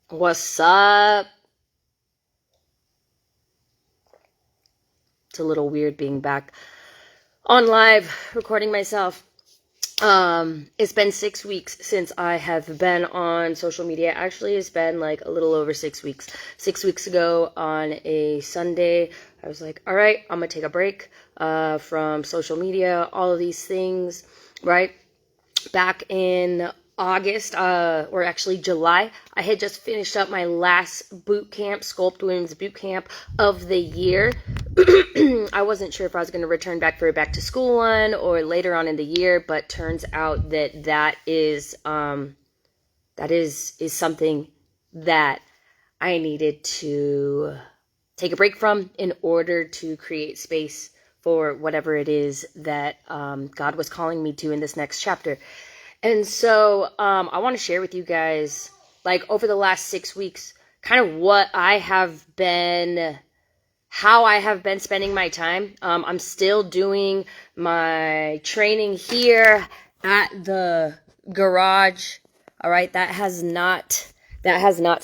What's up? It's a little weird being back on live recording myself. It's been 6 weeks since I have been on social media. Actually, it's been like a little over 6 weeks. 6 weeks ago on a Sunday, I was like, all right, I'm gonna take a break from social media, all of these things, right? Back in August, or actually July, I had just finished up my last boot camp, Sculpt Women's boot camp of the year. I wasn't sure if I was going to return back for a back to school one or later on in the year, but turns out that is something that I needed to take a break from in order to create space for whatever it is that God was calling me to in this next chapter. And so I want to share with you guys, like, over the last 6 weeks, kind of how I have been spending my time. I'm still doing my training here at the garage. All right, that has not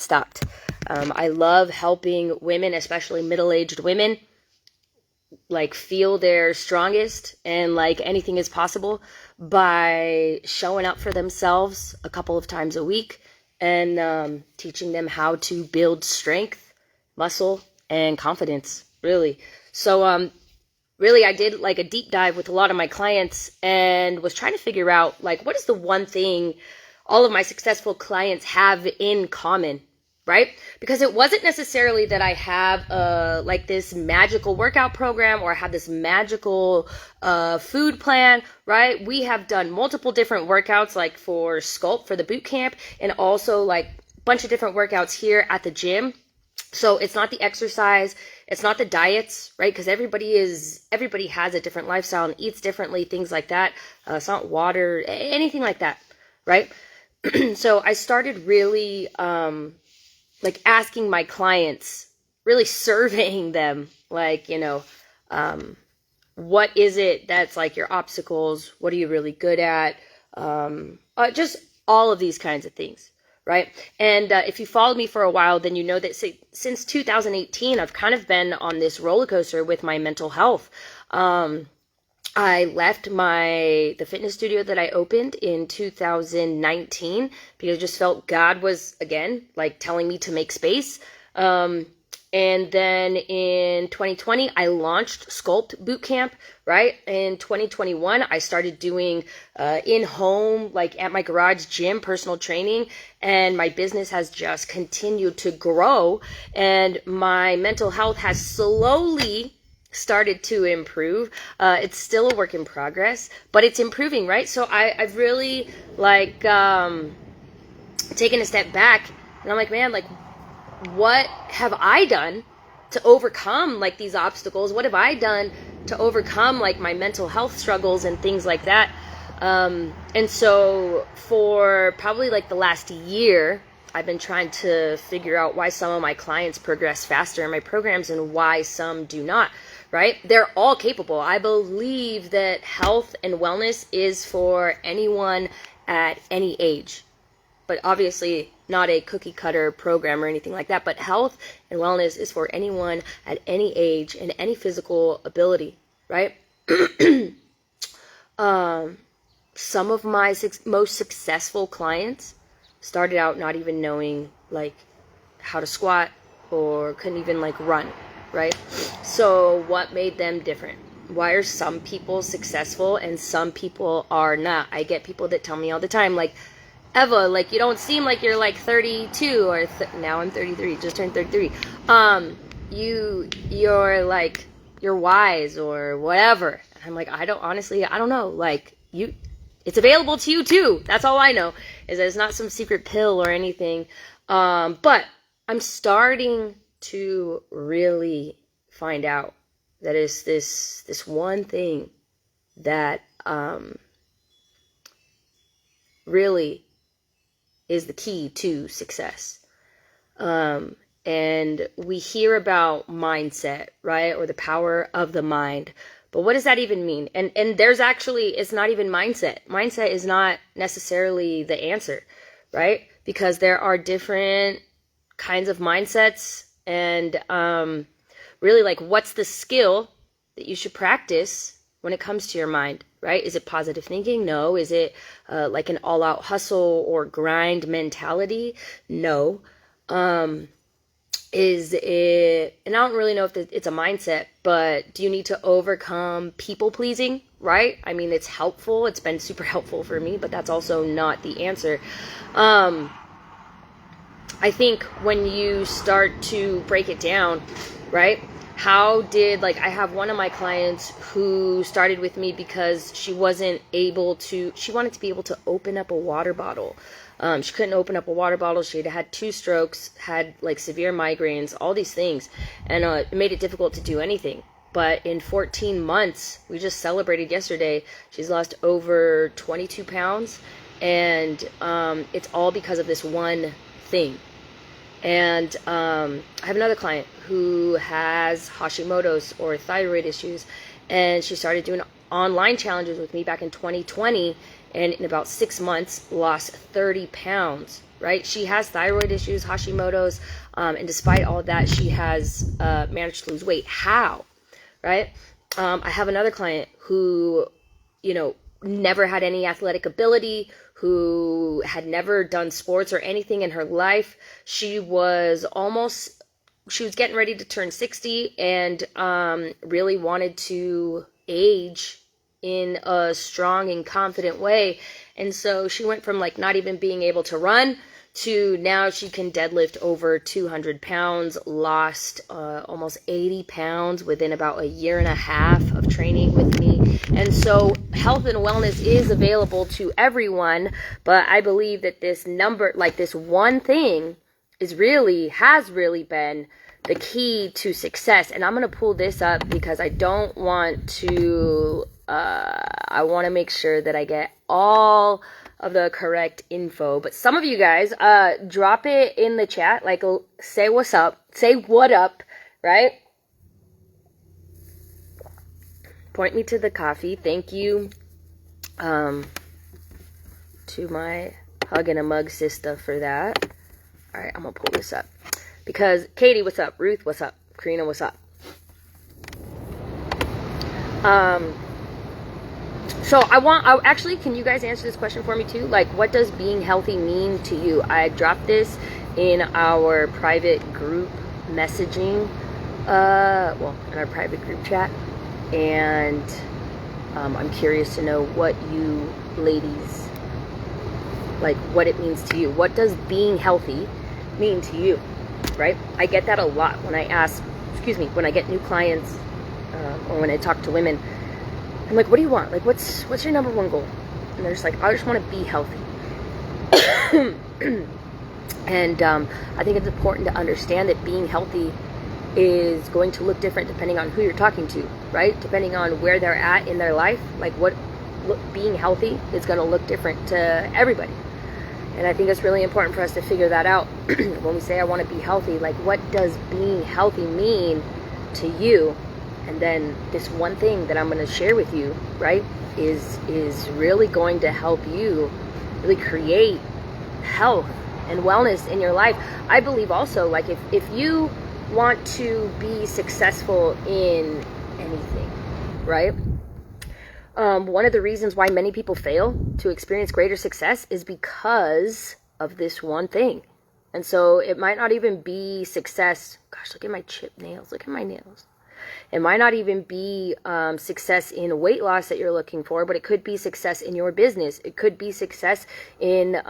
stopped. I love helping women, especially middle-aged women, like feel their strongest and like anything is possible by showing up for themselves a couple of times a week and teaching them how to build strength, muscle, and confidence, really. So really, I did like a deep dive with a lot of my clients and was trying to figure out, like, what is the one thing all of my successful clients have in common, right? Because it wasn't necessarily that I have like this magical workout program or I have this magical food plan, right? We have done multiple different workouts, like for Sculpt, for the boot camp, and also like a bunch of different workouts here at the gym. So it's not the exercise, it's not the diets, right? Because everybody has a different lifestyle and eats differently, things like that. It's not water, anything like that, right? So I started really like asking my clients, really surveying them, like, what is it that's like your obstacles? What are you really good at? Just all of these kinds of things, right? And if you followed me for a while, then you know that since 2018, I've kind of been on this roller coaster with my mental health. I left the fitness studio that I opened in 2019 because I just felt God was, again, like telling me to make space. And then in 2020, I launched Sculpt Bootcamp, right? In 2021, I started doing in-home, like at my garage gym, personal training, and my business has just continued to grow. And my mental health has slowly started to improve. It's still a work in progress, but it's improving, right? So I've really like taken a step back, and I'm like, man, like, what have I done to overcome like these obstacles? What have I done to overcome like my mental health struggles and things like that? And so for probably like the last year, I've been trying to figure out why some of my clients progress faster in my programs and why some do not, right? They're all capable. I believe that health and wellness is for anyone at any age, but obviously not a cookie cutter program or anything like that. But health and wellness is for anyone at any age and any physical ability, right? Some of my most successful clients started out not even knowing like how to squat or couldn't even like run, right? So what made them different? Why are some people successful and some people are not? I get people that tell me all the time, like, Eva, like, you don't seem like you're like 32 or now I'm 33, just turned 33. You're like, you're wise or whatever. And I'm like, I don't know. Like, it's available to you too. That's all I know, is that it's not some secret pill or anything. But I'm starting to really find out that it's this one thing that really is the key to success. And we hear about mindset, right? Or the power of the mind. But what does that even mean? And it's not even mindset. Mindset is not necessarily the answer, right? Because there are different kinds of mindsets, and really, like, what's the skill that you should practice when it comes to your mind, right? Is it positive thinking? No. Is it like an all-out hustle or grind mentality? No. Is it, and I don't really know if it's a mindset, but do you need to overcome people pleasing, right? I mean, it's helpful. It's been super helpful for me, but that's also not the answer. I think when you start to break it down, right? How did, like, I have one of my clients who started with me because she wanted to be able to open up a water bottle. She couldn't open up a water bottle. She had 2 strokes, had like severe migraines, all these things. And it made it difficult to do anything. But in 14 months, we just celebrated yesterday, she's lost over 22 pounds. And it's all because of this one thing. And I have another client who has Hashimoto's or thyroid issues, and she started doing online challenges with me back in 2020, and in about 6 months lost 30 pounds, right? She has thyroid issues, Hashimoto's, and despite all of that, she has managed to lose weight. How, right? I have another client who, never had any athletic ability, who had never done sports or anything in her life. She was getting ready to turn 60 and really wanted to age in a strong and confident way. And so she went from like not even being able to run to now she can deadlift over 200 pounds, lost almost 80 pounds within about a year and a half of training with me. And so health and wellness is available to everyone, but I believe that this number, like this one thing, has really been the key to success. And I'm going to pull this up because I don't want to, I want to make sure that I get all of the correct info. But some of you guys, drop it in the chat, like say what's up, say what up, right? Point me to the coffee. Thank you to my hug and a mug sister for that. All right, I'm gonna pull this up because Katie, what's up? Ruth, what's up? Karina, what's up? So actually, can you guys answer this question for me too? Like, what does being healthy mean to you? I dropped this in our private group messaging, in our private group chat, and I'm curious to know what you ladies, like, what it means to you. What does being healthy mean to you, right? I get that a lot when I when I get new clients, or when I talk to women. I'm like, what do you want? Like, what's your number one goal? And they're just like, I just want to be healthy. And I think it's important to understand that being healthy is going to look different depending on who you're talking to, right? Depending on where they're at in their life, like being healthy is going to look different to everybody. And I think it's really important for us to figure that out. When we say I want to be healthy, like, what does being healthy mean to you? And then this one thing that I'm going to share with you, right, is really going to help you really create health and wellness in your life. I believe also, like, if you want to be successful in anything, right, one of the reasons why many people fail to experience greater success is because of this one thing. And so it might not even be success. Gosh, look at my chipped nails. Look at my nails. It might not even be success in weight loss that you're looking for, but it could be success in your business. It could be success in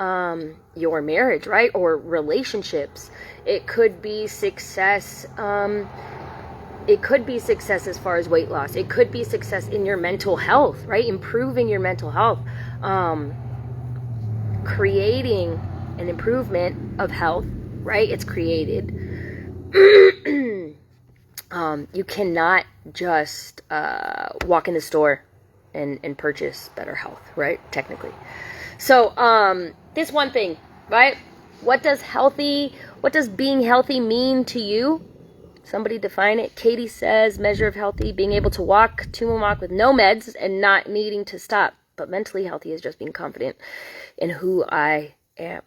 your marriage, right? Or relationships. It could be success. It could be success as far as weight loss. It could be success in your mental health, right? Improving your mental health. Creating an improvement of health, right? It's created. You cannot just walk in the store and purchase better health, right? Technically. So this one thing, right? What does being healthy mean to you? Somebody define it. Katie says, measure of healthy, being able to walk to and walk with no meds and not needing to stop. But mentally healthy is just being confident in who I am.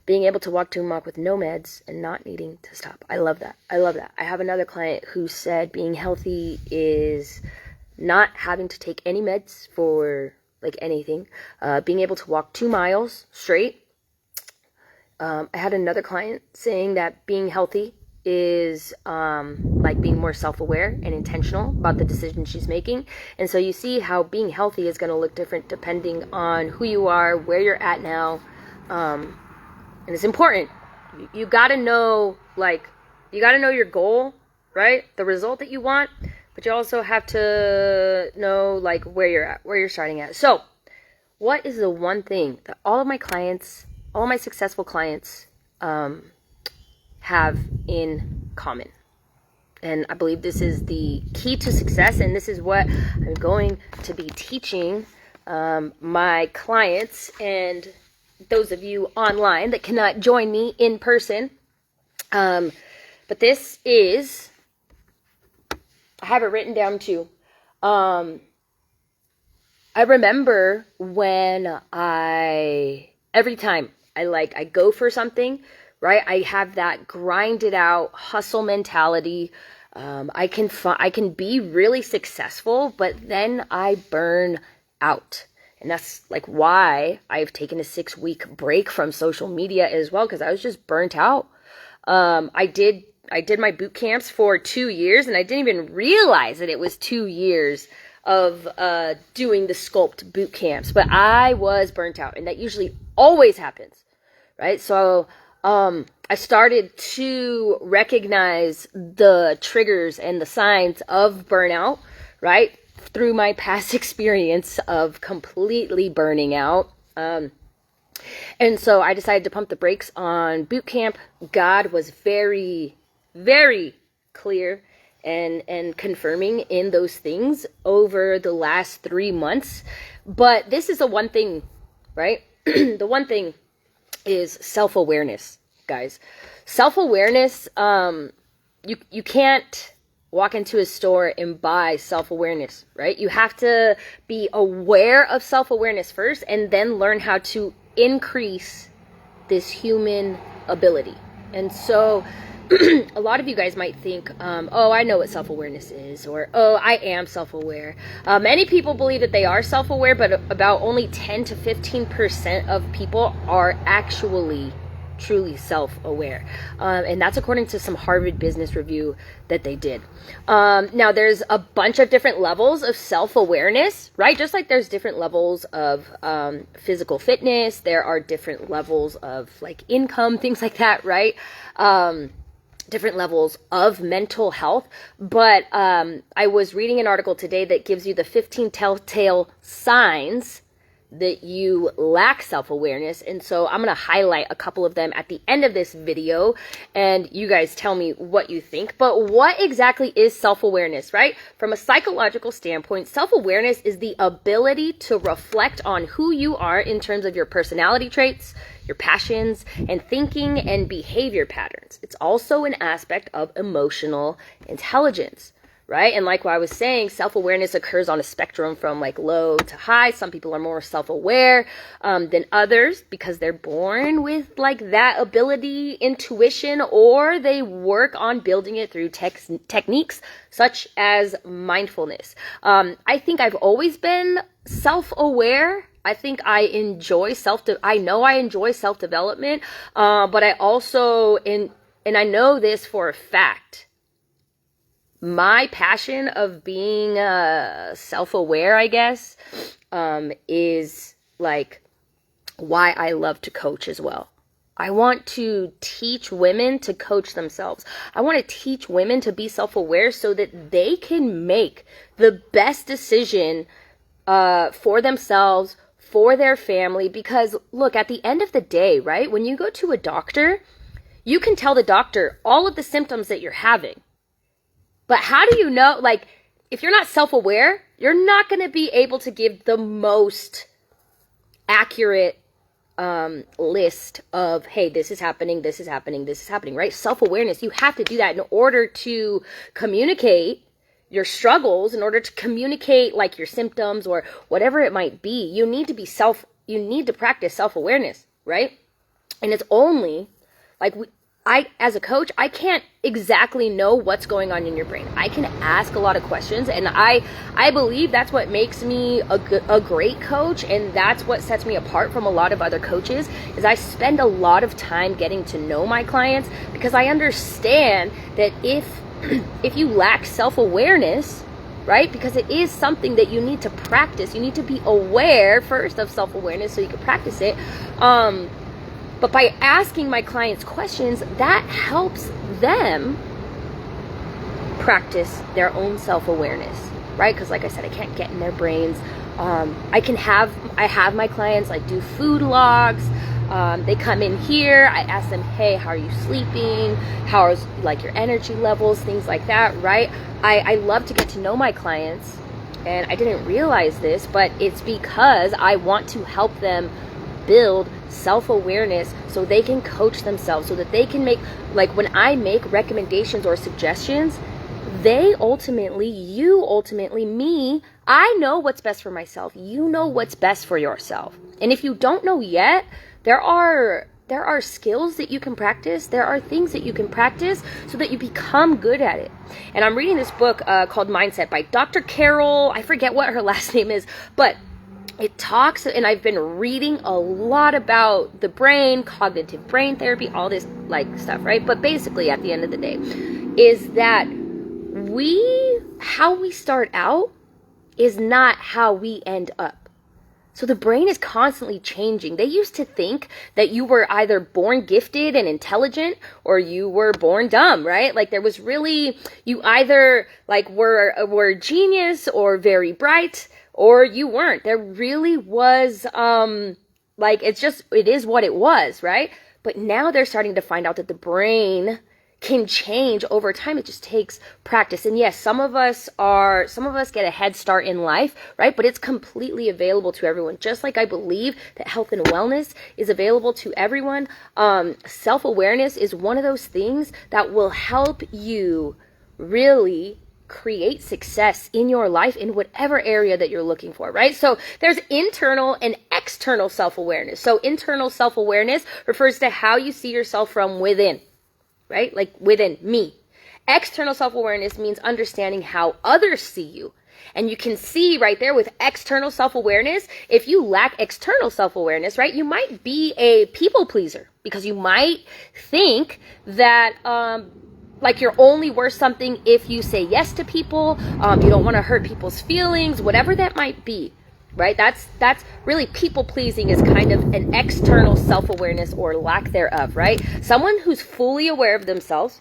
Being able to walk to a walk with no meds and not needing to stop. I love that. I love that. I have another client who said being healthy is not having to take any meds for like anything. Being able to walk 2 miles straight. I had another client saying that being healthy is like being more self-aware and intentional about the decisions she's making. And so you see how being healthy is going to look different depending on who you are, where you're at now. And it's important. You got to know, you got to know your goal, right? The result that you want, but you also have to know, where you're at, where you're starting at. So what is the one thing that all of my clients, all my successful clients, have in common? And I believe this is the key to success, and this is what I'm going to be teaching my clients and those of you online that cannot join me in person. But this is, I have it written down too. I remember when every time I go for something, right? I have that grinded out hustle mentality. I can be really successful, but then I burn out. And that's why I've taken a 6-week break from social media as well, because I was just burnt out. I did my boot camps for 2 years, and I didn't even realize that it was 2 years of doing the Sculpt boot camps, but I was burnt out, and that usually always happens, right? So I started to recognize the triggers and the signs of burnout, right? Through my past experience of completely burning out. And so I decided to pump the brakes on boot camp. God was very, very clear and confirming in those things over the last 3 months. But this is the one thing, right? The one thing is self-awareness, guys. Self-awareness, you can't walk into a store and buy self-awareness, right? You have to be aware of self-awareness first and then learn how to increase this human ability. And so a lot of you guys might think, oh, I know what self-awareness is, or, oh, I am self-aware. Many people believe that they are self-aware, but about only 10 to 15% of people are actually truly self-aware. And that's according to some Harvard Business Review that they did. Now, there's a bunch of different levels of self-awareness, right? Just like there's different levels of physical fitness, there are different levels of income, things like that, right? Different levels of mental health. But I was reading an article today that gives you the 15 telltale signs that you lack self-awareness. And so I'm going to highlight a couple of them at the end of this video, and you guys tell me what you think. But what exactly is self-awareness, right? From a psychological standpoint, self-awareness is the ability to reflect on who you are in terms of your personality traits, your passions, and thinking and behavior patterns. It's also an aspect of emotional intelligence, right? And like what I was saying, self-awareness occurs on a spectrum from low to high. Some people are more self-aware than others because they're born with that ability, intuition, or they work on building it through techniques such as mindfulness. I think I've always been self-aware. I think I enjoy I know I enjoy self-development, but I also, and I know this for a fact, my passion of being self-aware, I guess, is why I love to coach as well. I want to teach women to coach themselves. I want to teach women to be self-aware so that they can make the best decision for themselves, for their family. Because look, at the end of the day, right, when you go to a doctor, you can tell the doctor all of the symptoms that you're having. But how do you know, if you're not self-aware, you're not going to be able to give the most accurate list of, hey, this is happening, this is happening, this is happening, right? Self-awareness, you have to do that in order to communicate your struggles, in order to communicate your symptoms or whatever it might be. You need to practice self-awareness, right? And it's only like I, as a coach, I can't exactly know what's going on in your brain. I can ask a lot of questions, and I believe that's what makes me a great coach, and that's what sets me apart from a lot of other coaches, is I spend a lot of time getting to know my clients, because I understand that if you lack self-awareness, right? Because it is something that you need to practice. You need to be aware first of self-awareness so you can practice it. But by asking my clients questions, that helps them practice their own self-awareness, right? Because like I said, I can't get in their brains. I have my clients like do food logs. They come in here, I ask them, hey, how are you sleeping? How are like your energy levels, things like that, right? I love to get to know my clients, and I didn't realize this, but it's because I want to help them build self-awareness so they can coach themselves, so that they can make, like when I make recommendations or suggestions, you ultimately, me, I know what's best for myself. You know what's best for yourself. And if you don't know yet, there are skills that you can practice. There are things that you can practice so that you become good at it. And I'm reading this book called Mindset by Dr. Carol. I forget what her last name is, but it talks, and I've been reading a lot about the brain, cognitive brain therapy, all this like stuff, right? But basically at the end of the day is that how we start out is not how we end up. So the brain is constantly changing. They used to think that you were either born gifted and intelligent or you were born dumb, right? Like there was really, you either like were a genius or very bright, or you weren't. There really was, like, it is what it was, right? But now they're starting to find out that the brain can change over time. It just takes practice. And yes, some of us get a head start in life, right? But it's completely available to everyone. Just like I believe that health and wellness is available to everyone. Self-awareness is one of those things that will help you really create success in your life in whatever area that you're looking for, right? So there's internal and external self-awareness. So internal self-awareness refers to how you see yourself from within, right? Like within me. External self-awareness means understanding how others see you. And you can see right there with external self-awareness, if you lack external self-awareness, right, you might be a people pleaser, because you might think that, like you're only worth something if you say yes to people. You don't want to hurt people's feelings, whatever that might be, right? That's really, people pleasing is kind of an external self-awareness or lack thereof, right? Someone who's fully aware of themselves,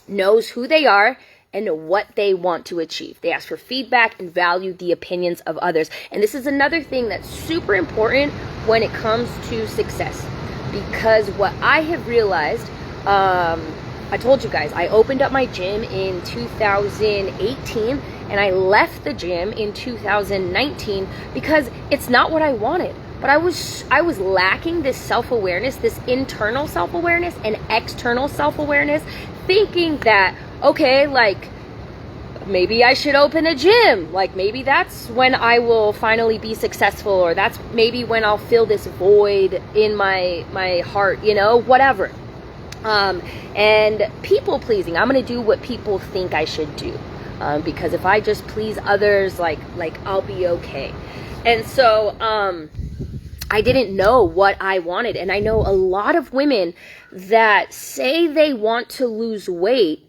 knows who they are and what they want to achieve. They ask for feedback and value the opinions of others. And this is another thing that's super important when it comes to success, because what I have realized, I told you guys, I opened up my gym in 2018 and I left the gym in 2019 because it's not what I wanted. But I was lacking this self-awareness, this internal self-awareness and external self-awareness, thinking that, okay, like maybe I should open a gym. Like maybe that's when I will finally be successful, or that's maybe when I'll fill this void in my heart, you know, whatever. And people pleasing, I'm going to do what people think I should do. Because if I just please others, like I'll be okay. And so, I didn't know what I wanted. And I know a lot of women that say they want to lose weight,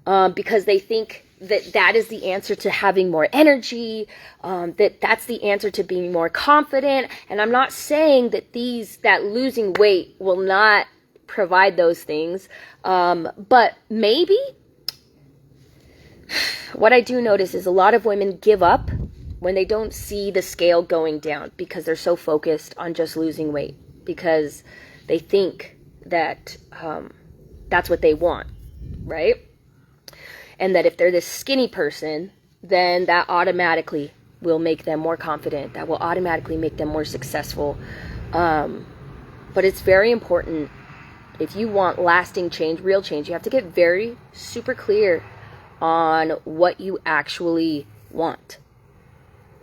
because they think that is the answer to having more energy, that's the answer to being more confident. And I'm not saying that losing weight will not provide those things, but maybe. What I do notice is a lot of women give up when they don't see the scale going down, because they're so focused on just losing weight, because they think that that's what they want, right? And that if they're this skinny person, then that automatically will make them more confident, that will automatically make them more successful. But it's very important, if you want lasting change, real change, you have to get very super clear on what you actually want.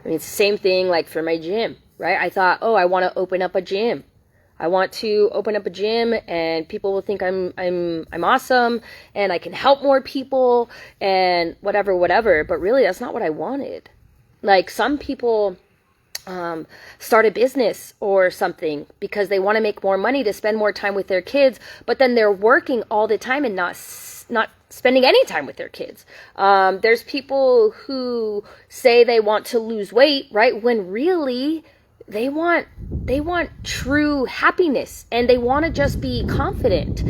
I mean, it's the same thing like for my gym, right? I thought, oh, I want to open up a gym. I want to open up a gym and people will think I'm awesome and I can help more people and whatever. But really, that's not what I wanted. Like, some people start a business or something because they want to make more money to spend more time with their kids, but then they're working all the time and not spending any time with their kids. There's people who say they want to lose weight, right? When really they want true happiness and they want to just be confident.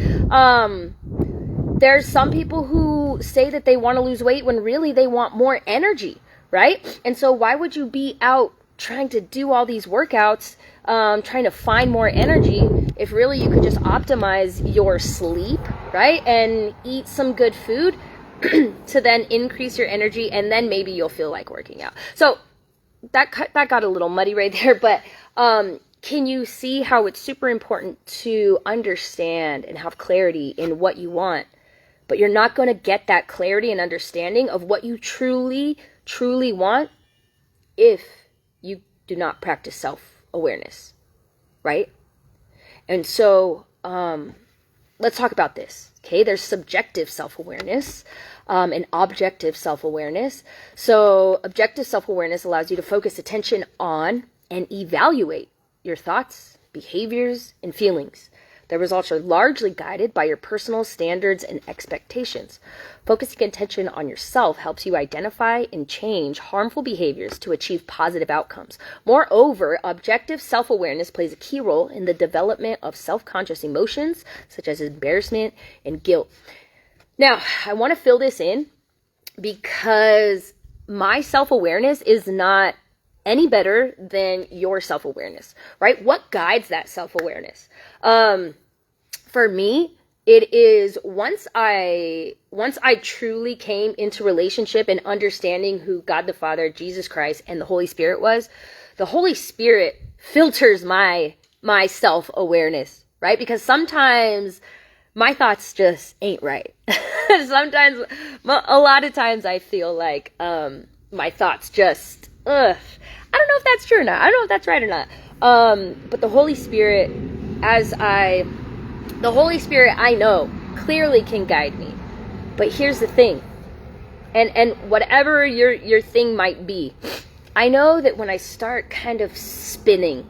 There's some people who say that they want to lose weight when really they want more energy, right? And so why would you be out trying to do all these workouts, trying to find more energy, if really you could just optimize your sleep, right? And eat some good food to then increase your energy, and then maybe you'll feel like working out. So that got a little muddy right there, but can you see how it's super important to understand and have clarity in what you want? But you're not going to get that clarity and understanding of what you truly want if you do not practice self-awareness, right? And so let's talk about this, okay? There's subjective self-awareness and objective self-awareness. So objective self-awareness allows you to focus attention on and evaluate your thoughts, behaviors, and feelings. The results are largely guided by your personal standards and expectations. Focusing attention on yourself helps you identify and change harmful behaviors to achieve positive outcomes. Moreover, objective self-awareness plays a key role in the development of self-conscious emotions, such as embarrassment and guilt. Now, I want to fill this in because my self-awareness is not any better than your self-awareness, right? What guides that self-awareness? For me, it is once I truly came into relationship and understanding who God the Father, Jesus Christ, and the Holy Spirit was, the Holy Spirit filters my self-awareness, right? Because sometimes my thoughts just ain't right. Sometimes, a lot of times I feel like my thoughts just, I don't know if that's true or not. I don't know if that's right or not. But the Holy Spirit, the Holy Spirit I know clearly can guide me. But here's the thing, and whatever your thing might be, I know that when I start kind of spinning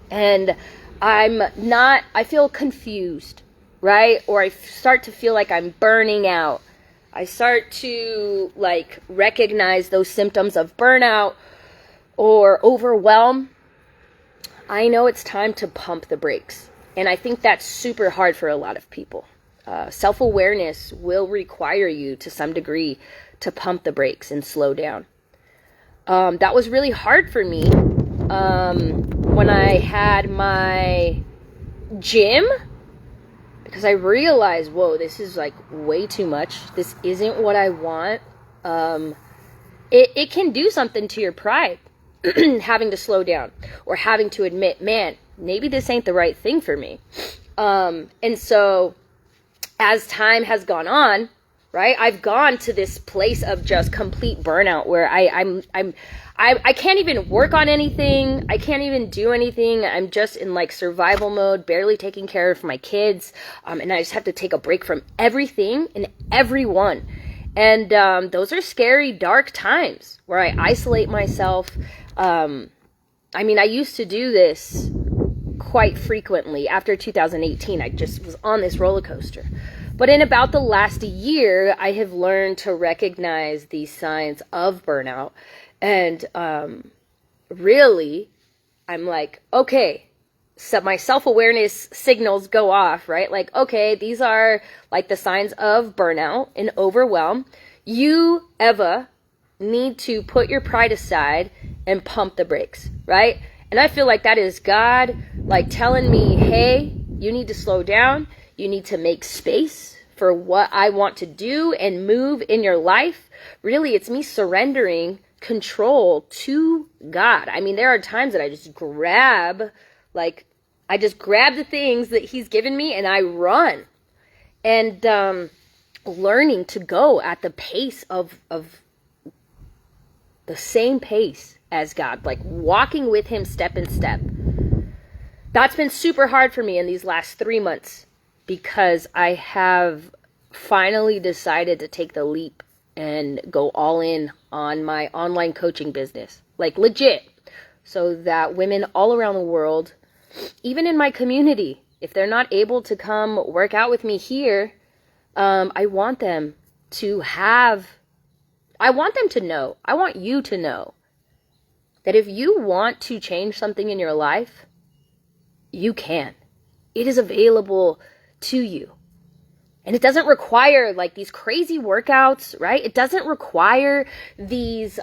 and I feel confused, right? Or I start to feel like I'm burning out. I start to like recognize those symptoms of burnout or overwhelm. I know it's time to pump the brakes. And I think that's super hard for a lot of people. Self-awareness will require you to some degree to pump the brakes and slow down. That was really hard for me when I had my gym, because I realized, whoa, this is like way too much. This isn't what I want. It can do something to your pride, having to slow down or having to admit, man, maybe this ain't the right thing for me. And so as time has gone on, right, I've gone to this place of just complete burnout where I can't even work on anything. I can't even do anything. I'm just in like survival mode, barely taking care of my kids. And I just have to take a break from everything and everyone. And those are scary, dark times where I isolate myself. I mean, I used to do this quite frequently. After 2018, I just was on this roller coaster. But in about the last year, I have learned to recognize these signs of burnout. And really, I'm like, okay, so my self-awareness signals go off, right? Like, okay, these are like the signs of burnout and overwhelm. You, Eva, need to put your pride aside and pump the brakes, right? And I feel like that is God like telling me, hey, you need to slow down. You need to make space for what I want to do and move in your life. Really, it's me surrendering control to God. I mean, there are times that I just grab the things that he's given me and I run. And learning to go at the pace of the same pace as God, like walking with him step in step. That's been super hard for me in these last 3 months because I have finally decided to take the leap and go all in on my online coaching business, like legit, so that women all around the world, even in my community, if they're not able to come work out with me here, I want them to know, I want you to know that if you want to change something in your life, you can. It is available to you. And it doesn't require like these crazy workouts, right? It doesn't require these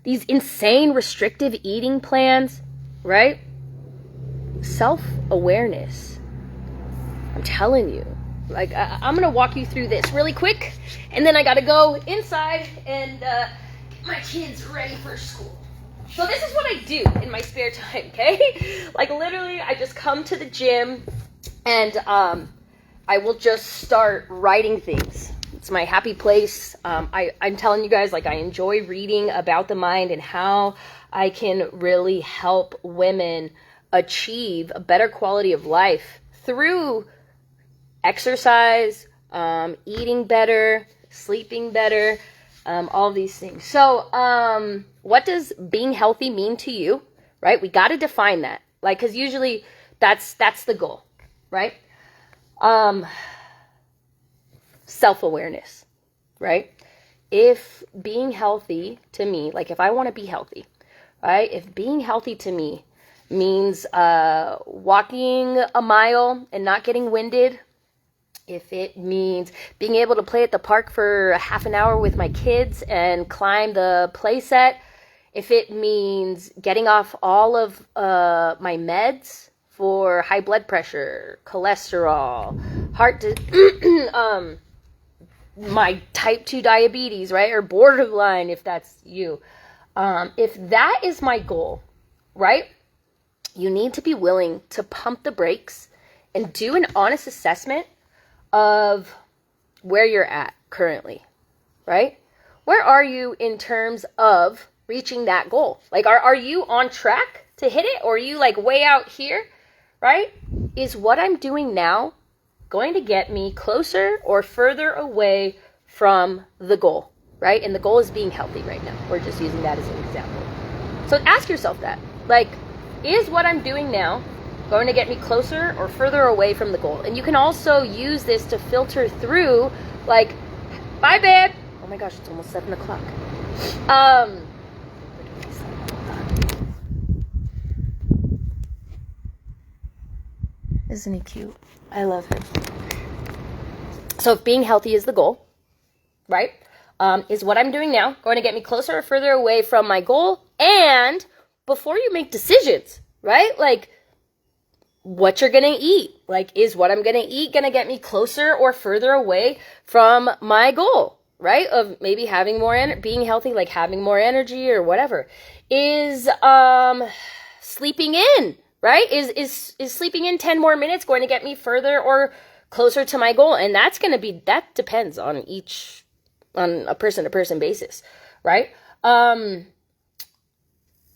insane restrictive eating plans, right? Self-awareness. I'm telling you. Like, I'm going to walk you through this really quick, and then I got to go inside and get my kids ready for school. So this is what I do in my spare time, okay? Like, literally, I just come to the gym, and I will just start writing things. It's my happy place. I'm telling you guys, like, I enjoy reading about the mind and how I can really help women achieve a better quality of life through exercise, eating better, sleeping better, all these things. So, what does being healthy mean to you, right? We got to define that, like, because usually that's the goal, right? Self-awareness, right? If being healthy to me, like if I want to be healthy, right? If being healthy to me means walking a mile and not getting winded, if it means being able to play at the park for a half an hour with my kids and climb the play set, if it means getting off all of my meds for high blood pressure, cholesterol, my type 2 diabetes, right? Or borderline, if that's you. If that is my goal, right? You need to be willing to pump the brakes and do an honest assessment of where you're at currently, right? Where are you in terms of reaching that goal? Like, are you on track to hit it, or are you like way out here, right? Is what I'm doing now going to get me closer or further away from the goal, right? And the goal is being healthy right now. We're just using that as an example. So ask yourself that, like, is what I'm doing now going to get me closer or further away from the goal? And you can also use this to filter through, like, bye, babe. Oh my gosh, it's almost 7 o'clock. Isn't he cute? I love him. So if being healthy is the goal, right? Is what I'm doing now going to get me closer or further away from my goal? And before you make decisions, right? Like, what you're going to eat. Like, is what I'm going to eat going to get me closer or further away from my goal, right? Of maybe having more being healthy, like having more energy or whatever. Is sleeping in, right? Is sleeping in 10 more minutes going to get me further or closer to my goal? And that depends on a person to person basis, right?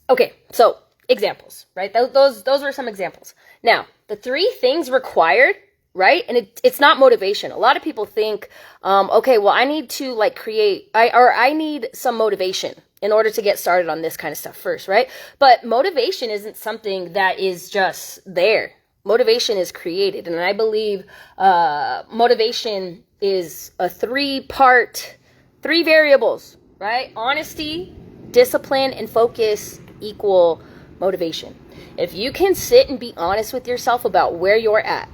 Okay, so examples, right? Those are some examples. Now, the 3 things required, right? And it's not motivation. A lot of people think, okay, well, I need to like I need some motivation in order to get started on this kind of stuff first, right? But motivation isn't something that is just there. Motivation is created. And I believe motivation is a 3 variables, right? Honesty, discipline, and focus equal motivation. If you can sit and be honest with yourself about where you're at,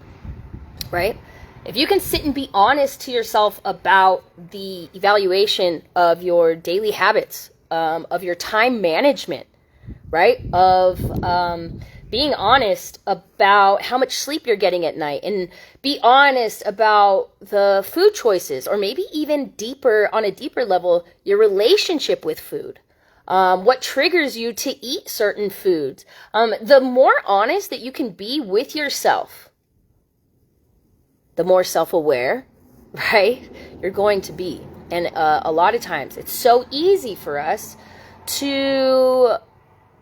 right? If you can sit and be honest to yourself about the evaluation of your daily habits, of your time management, right? Of being honest about how much sleep you're getting at night, and be honest about the food choices, or maybe even on a deeper level, your relationship with food. What triggers you to eat certain foods. The more honest that you can be with yourself, the more self-aware, right, you're going to be. And a lot of times it's so easy for us to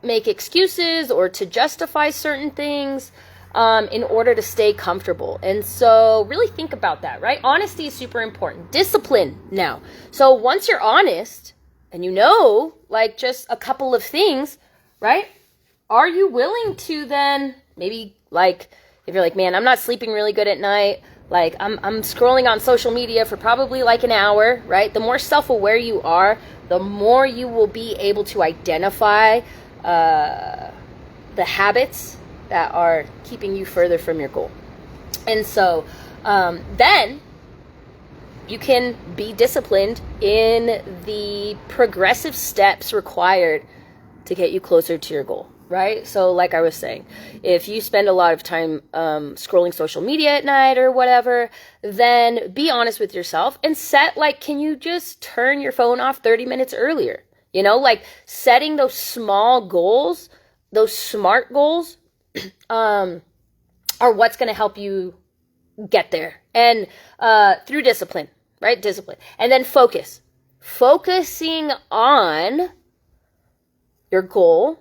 make excuses or to justify certain things in order to stay comfortable. And so really think about that, right? Honesty is super important. Discipline now. So once you're honest and you know, like, just a couple of things, right? Are you willing to then maybe, like, if you're like, man, I'm not sleeping really good at night, like I'm scrolling on social media for probably like an hour, right? The more self-aware you are, the more you will be able to identify the habits that are keeping you further from your goal. And so then you can be disciplined in the progressive steps required to get you closer to your goal, right? So like I was saying, if you spend a lot of time scrolling social media at night or whatever, then be honest with yourself and set, like, can you just turn your phone off 30 minutes earlier? You know, like setting those small goals, those SMART goals, are what's going to help you get there. And through discipline, right? Discipline. And then focus. Focusing on your goal,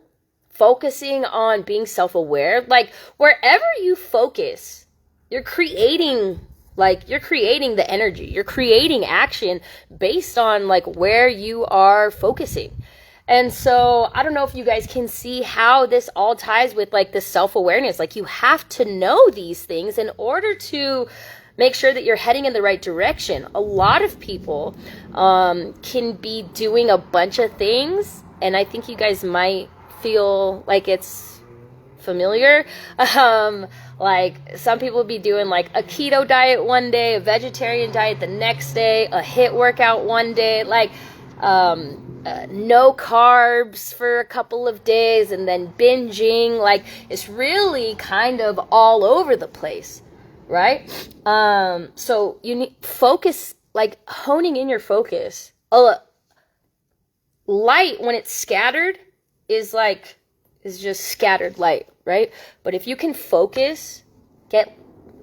focusing on being self-aware. Like, wherever you focus, you're creating the energy. You're creating action based on, like, where you are focusing. And so I don't know if you guys can see how this all ties with, like, the self-awareness. Like, you have to know these things in order to make sure that you're heading in the right direction. A lot of people can be doing a bunch of things, and I think you guys might feel like it's familiar. Like, some people be doing like a keto diet one day, a vegetarian diet the next day, a HIIT workout one day, like no carbs for a couple of days, and then binging. Like, it's really kind of all over the place, right? So you need focus, like honing in your focus. Light, when it's scattered, is just scattered light, right? But if you can focus, get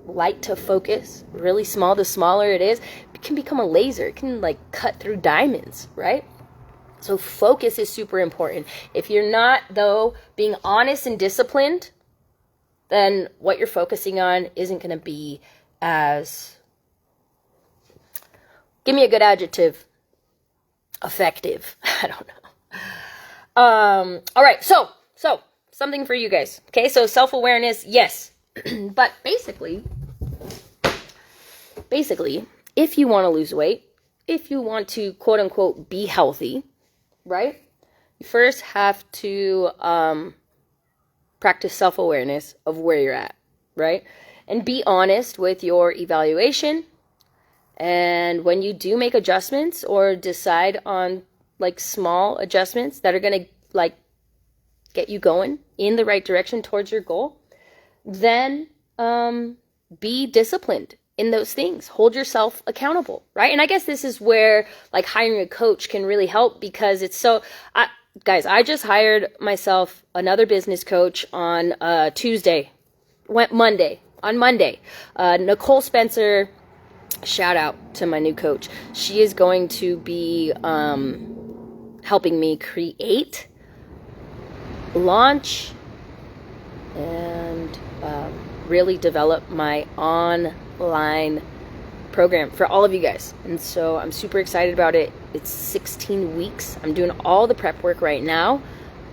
light to focus, really small, the smaller it is, it can become a laser. It can, like, cut through diamonds, right? So focus is super important. If you're not, though, being honest and disciplined, then what you're focusing on isn't going to be as, give me a good adjective, effective. I don't know. All right. So something for you guys. Okay. So self-awareness, yes. But basically, if you want to lose weight, if you want to, quote unquote, be healthy, right? You first have to practice self-awareness of where you're at, right? And be honest with your evaluation. And when you do make adjustments or decide on, like, small adjustments that are going to, like, get you going in the right direction towards your goal, then be disciplined in those things. Hold yourself accountable, right? And I guess this is where, like, hiring a coach can really help, because it's so... Guys, I just hired myself another business coach on Monday. Nicole Spencer, shout out to my new coach. She is going to be helping me create, launch, and really develop my online program for all of you guys. And so I'm super excited about it. It's 16 weeks. I'm doing all the prep work right now.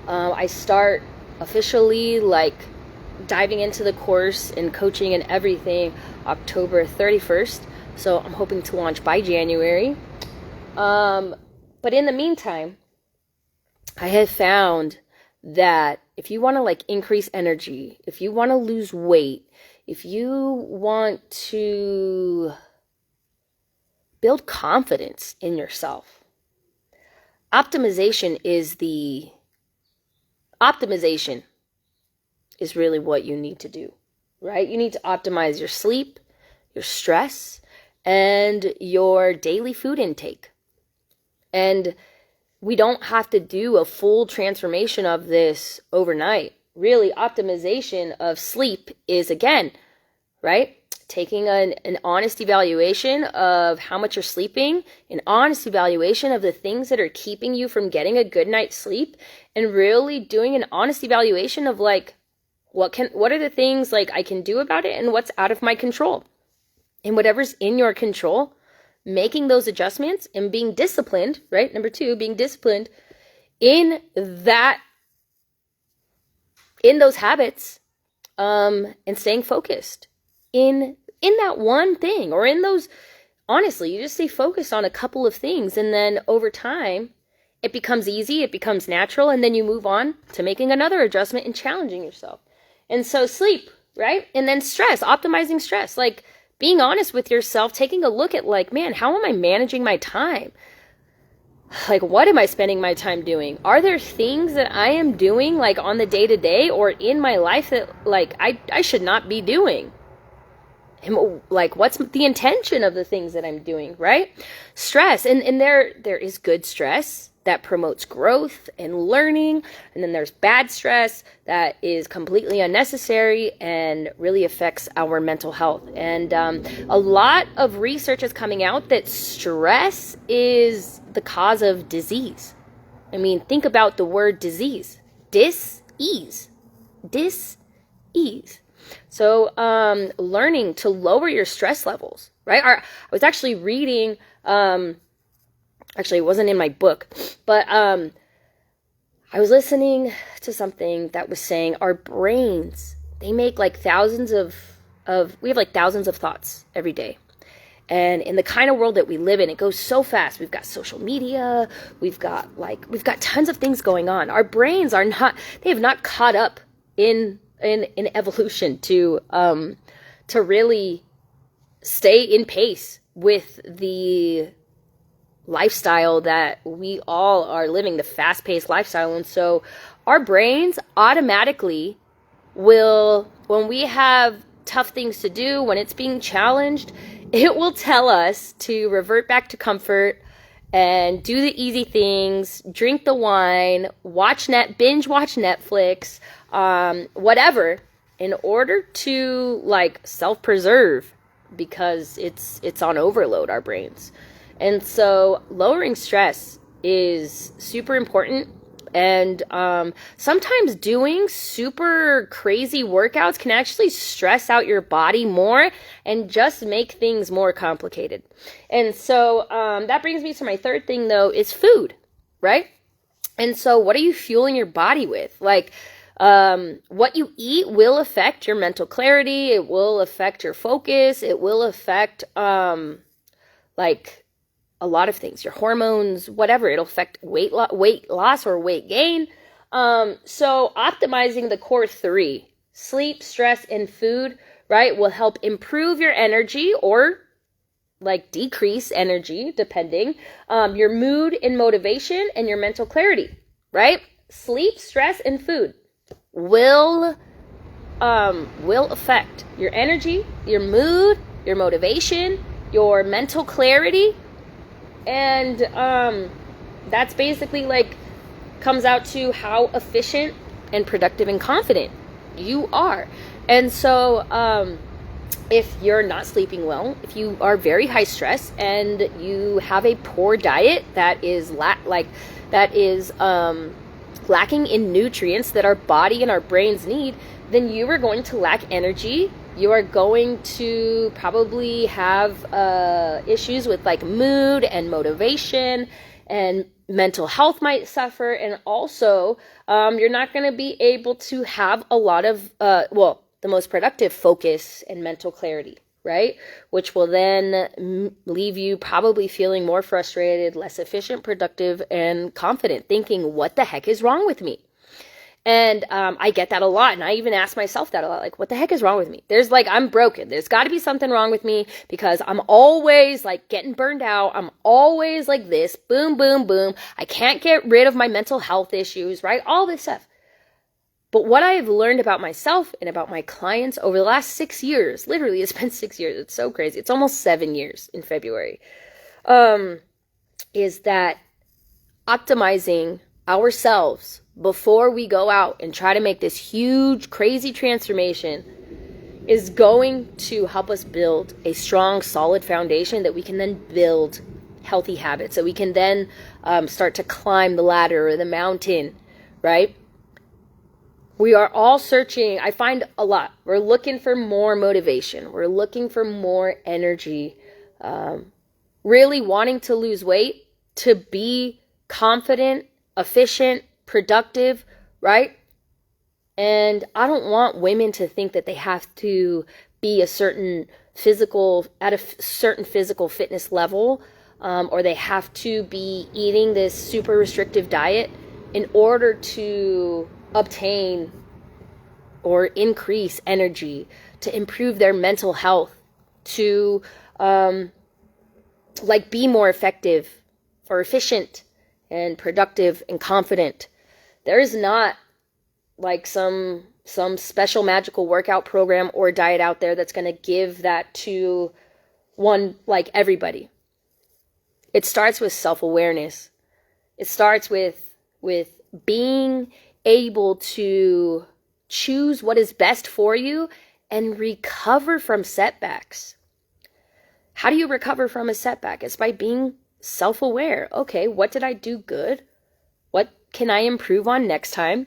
I start officially, like, diving into the course and coaching and everything October 31st. So I'm hoping to launch by January. But in the meantime, I have found that if you want to, like, increase energy, if you want to lose weight, if you want to build confidence in yourself, optimization is really what you need to do, right? You need to optimize your sleep, your stress, and your daily food intake. And we don't have to do a full transformation of this overnight. Really, optimization of sleep is, again, right? taking an honest evaluation of how much you're sleeping, an honest evaluation of the things that are keeping you from getting a good night's sleep, and really doing an honest evaluation of like, what are the things like I can do about it and what's out of my control. And whatever's in your control, making those adjustments and being disciplined, right? Number 2, being disciplined in those habits, and staying focused in that one thing, or in those, honestly, you just stay focused on a couple of things, and then over time, it becomes easy, it becomes natural, and then you move on to making another adjustment and challenging yourself. And so sleep, right? And then stress, optimizing stress, like being honest with yourself, taking a look at like, man, how am I managing my time? Like, what am I spending my time doing? Are there things that I am doing like on the day-to-day or in my life that like I should not be doing? And like, what's the intention of the things that I'm doing, right? Stress, and there is good stress that promotes growth and learning, and then there's bad stress that is completely unnecessary and really affects our mental health. And a lot of research is coming out that stress is the cause of disease. I mean, think about the word disease. Dis-ease. Dis-ease. So learning to lower your stress levels, right? I was actually reading, actually it wasn't in my book, but I was listening to something that was saying our brains, they make like thousands of we have like thousands of thoughts every day. And in the kind of world that we live in, it goes so fast. We've got social media, we've got tons of things going on. Our brains they have not caught up in evolution to really stay in pace with the lifestyle that we all are living, the fast-paced lifestyle. And so our brains automatically will, when we have tough things to do, when it's being challenged, it will tell us to revert back to comfort and do the easy things, drink the wine, binge watch Netflix, whatever, in order to like self-preserve, because it's on overload, our brains. And so lowering stress is super important. And sometimes doing super crazy workouts can actually stress out your body more and just make things more complicated. And so that brings me to my third thing, though, is food, right? And so what are you fueling your body with? Like, what you eat will affect your mental clarity. It will affect your focus. It will affect, like, a lot of things, your hormones, whatever. It'll affect weight loss or weight gain. So optimizing the core 3, sleep, stress, and food, right, will help improve your energy or like decrease energy, depending, your mood and motivation, and your mental clarity, right? Sleep, stress, and food will affect your energy, your mood, your motivation, your mental clarity. And that's basically like comes out to how efficient and productive and confident you are. And so if you're not sleeping well, if you are very high stress and you have a poor diet that is lacking in nutrients that our body and our brains need, then you are going to lack energy. You are going to probably have issues with like mood and motivation, and mental health might suffer. And also, you're not going to be able to have a lot of, the most productive focus and mental clarity, right? Which will then leave you probably feeling more frustrated, less efficient, productive, and confident, thinking, what the heck is wrong with me? And I get that a lot, and I even ask myself that a lot, like, what the heck is wrong with me? I'm broken. There's got to be something wrong with me, because I'm always, like, getting burned out. I'm always like this, boom, boom, boom. I can't get rid of my mental health issues, right? All this stuff. But what I've learned about myself and about my clients over the last 6 years, literally, it's been 6 years. It's so crazy. It's almost 7 years in February, is that optimizing ourselves before we go out and try to make this huge, crazy transformation is going to help us build a strong, solid foundation that we can then build healthy habits, that we can then start to climb the ladder or the mountain, right? We are all searching. I find a lot. We're looking for more motivation. We're looking for more energy. Really wanting to lose weight, to be confident, efficient, productive, right? And I don't want women to think that they have to be a certain physical fitness level, or they have to be eating this super restrictive diet in order to obtain or increase energy, to improve their mental health, to be more effective or efficient and productive and confident. There is not like some special magical workout program or diet out there that's going to give that to everybody. It starts with self-awareness. It starts with being able to choose what is best for you and recover from setbacks. How do you recover from a setback? It's by being self-aware. Okay, what did I do good? What can I improve on next time?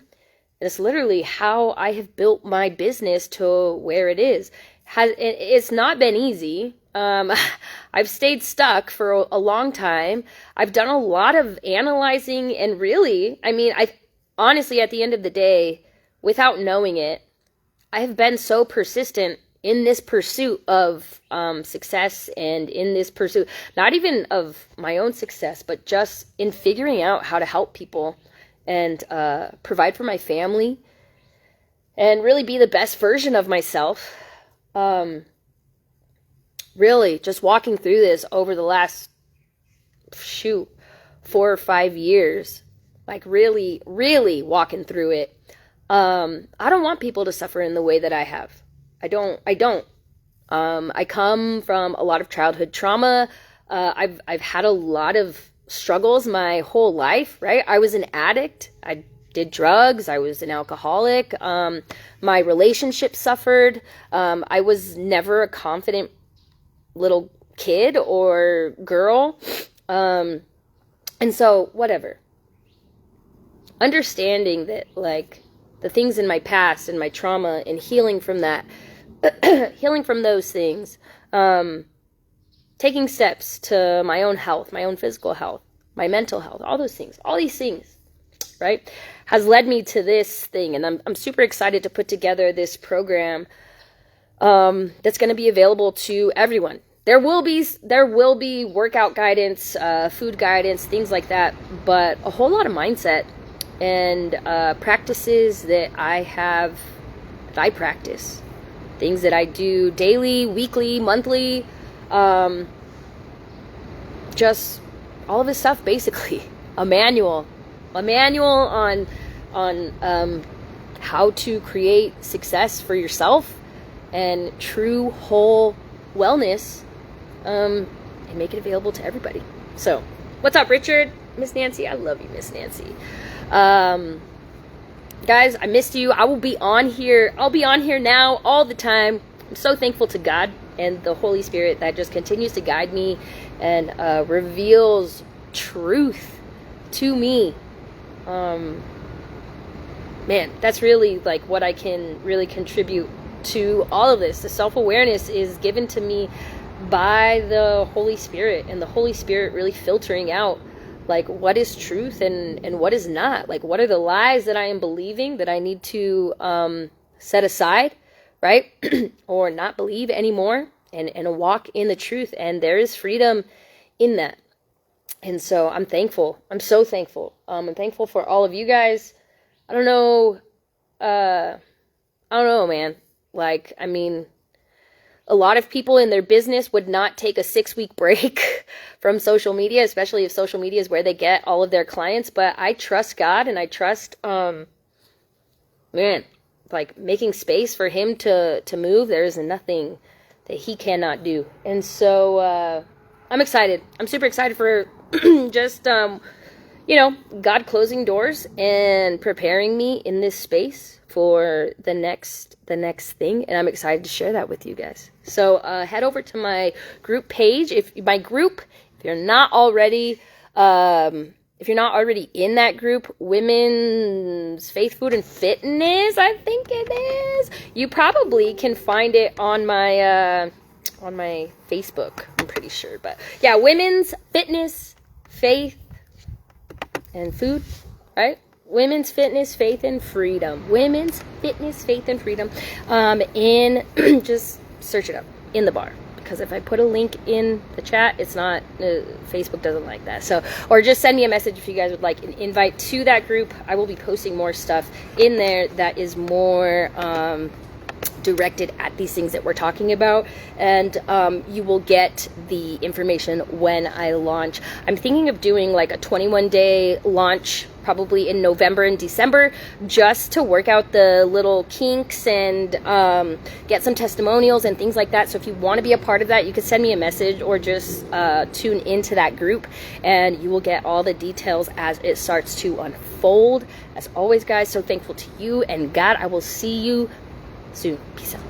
And it's literally how I have built my business to where it is. It's not been easy. I've stayed stuck for a long time. I've done a lot of analyzing, and really, I honestly, at the end of the day, without knowing it, I have been so persistent in this pursuit of success, and in this pursuit, not even of my own success, but just in figuring out how to help people and provide for my family and really be the best version of myself. Really, just walking through this over the last, 4 or 5 years, like really, really walking through it. I don't want people to suffer in the way that I have. I don't. I come from a lot of childhood trauma. I've had a lot of struggles my whole life, right? I was an addict. I did drugs. I was an alcoholic. My relationship suffered. I was never a confident little kid or girl. And so, whatever. Understanding that, like, the things in my past and my trauma and healing from that, healing from those things, taking steps to my own health, my own physical health, my mental health, all those things, all these things, right, has led me to this thing. And I'm super excited to put together this program that's going to be available to everyone. There will be workout guidance, food guidance, things like that, but a whole lot of mindset and practices that I practice, things that I do daily, weekly, monthly, just all of this stuff, basically. A manual on how to create success for yourself and true whole wellness, and make it available to everybody. So, what's up, Richard? Miss Nancy, I love you, Miss Nancy. Guys, I missed you. I will be on here. I'll be on here now all the time. I'm so thankful to God and the Holy Spirit that just continues to guide me and reveals truth to me. Man, that's really like what I can really contribute to all of this. The self-awareness is given to me by the Holy Spirit, and the Holy Spirit really filtering out like what is truth and what is not. Like, what are the lies that I am believing that I need to set aside, right? Or not believe anymore, and walk in the truth. And there is freedom in that. And so I'm thankful. I'm so thankful. I'm thankful for all of you guys. I don't know, man. Like, I mean, a lot of people in their business would not take a 6-week break from social media, especially if social media is where they get all of their clients. But I trust God, and I trust, like, making space for him to move. There is nothing that he cannot do. And so, I'm excited. I'm super excited for just, God closing doors and preparing me in this space for the next thing, and I'm excited to share that with you guys. So head over to my group page. If you're not already in that group, Women's Faith, Food, and Fitness, I think it is. You probably can find it on my Facebook, I'm pretty sure. But yeah, Women's Fitness, Faith, and Food, right? Women's Fitness, Faith, and Freedom. Women's Fitness, Faith, and Freedom. Just search it up in the bar. Because if I put a link in the chat, it's not, Facebook doesn't like that. So, or just send me a message if you guys would like an invite to that group. I will be posting more stuff in there that is more directed at these things that we're talking about, and you will get the information when I launch. I'm thinking of doing like a 21-day launch probably in November and December, just to work out the little kinks and get some testimonials and things like that. So if you want to be a part of that, you can send me a message or just tune into that group, and you will get all the details as it starts to unfold. As always, guys, so thankful to you and God. I will see you soon. Peace out.